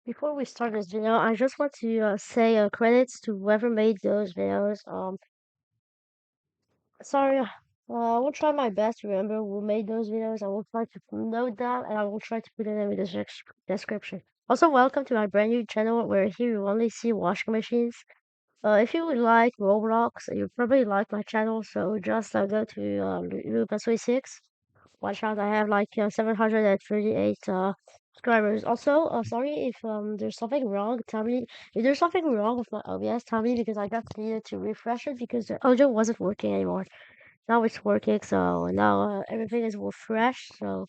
Before we start this video, I just want to say credits to whoever made those videos. Sorry, I will try my best to remember who made those videos. I will try to note that, and I will try to put it in the description. Also, welcome to my brand new channel where here you only see washing machines. If you would like Roblox, you probably like my channel, so just go to Lucas26. Watch out, I have like 738 subscribers. Also, sorry if there's something wrong. Tell me if there's something wrong with my OBS. Tell me because I just needed to refresh it because the audio wasn't working anymore. Now it's working, so now everything is refreshed. So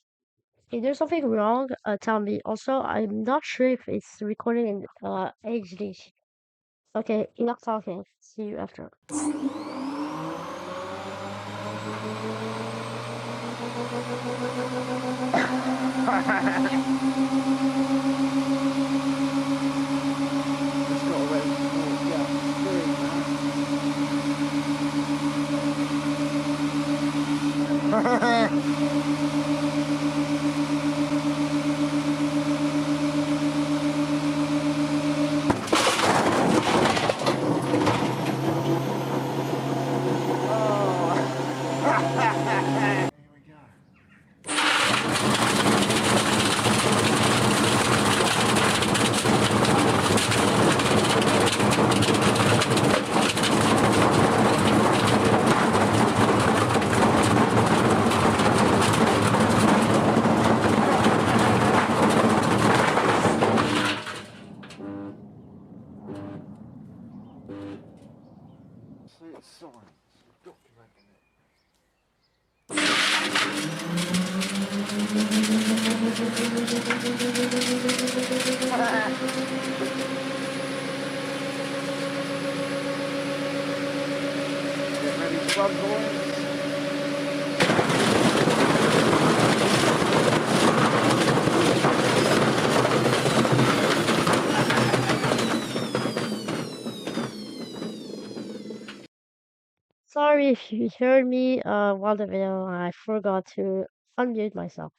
if there's something wrong, tell me. Also, I'm not sure if it's recording in HD. Okay, enough talking. See you after. It's got a red oh, yeah, Here we go. See the signs, documenting it. Get ready to run, boys. Sorry if you heard me while the video. I forgot to unmute myself.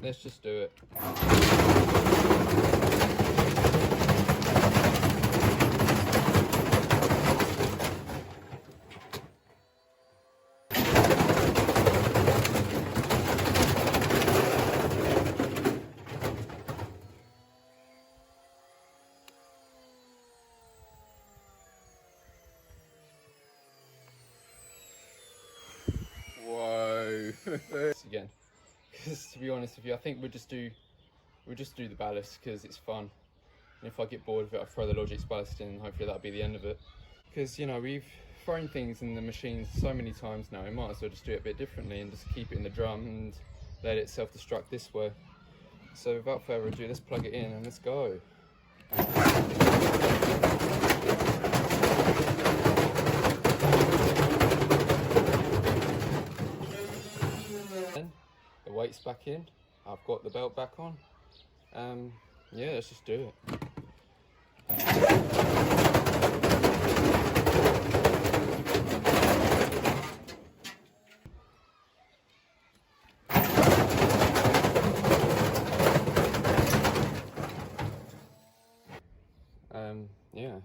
Let's just do it. Because to be honest with you, I think we'll just do the ballast because it's fun. And if I get bored of it, I'll throw the Logic's ballast in and hopefully that'll be the end of it. Because, you know, we've thrown things in the machines so many times now, we might as well just do it a bit differently and just keep it in the drum and let it self-destruct this way. So without further ado, let's plug it in and let's go. The weight's back in, I've got the belt back on. Yeah, let's just do it. Yeah.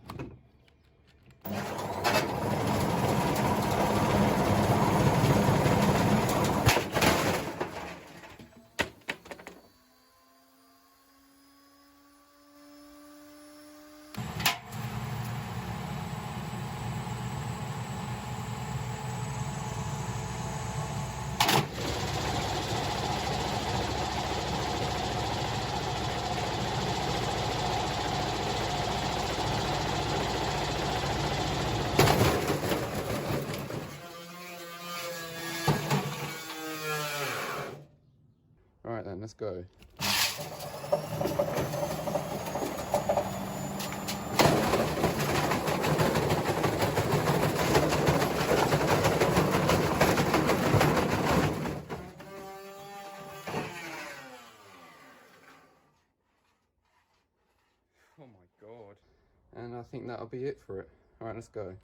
Alright then, let's go. Oh my god. And I think that'll be it for it. Alright, let's go.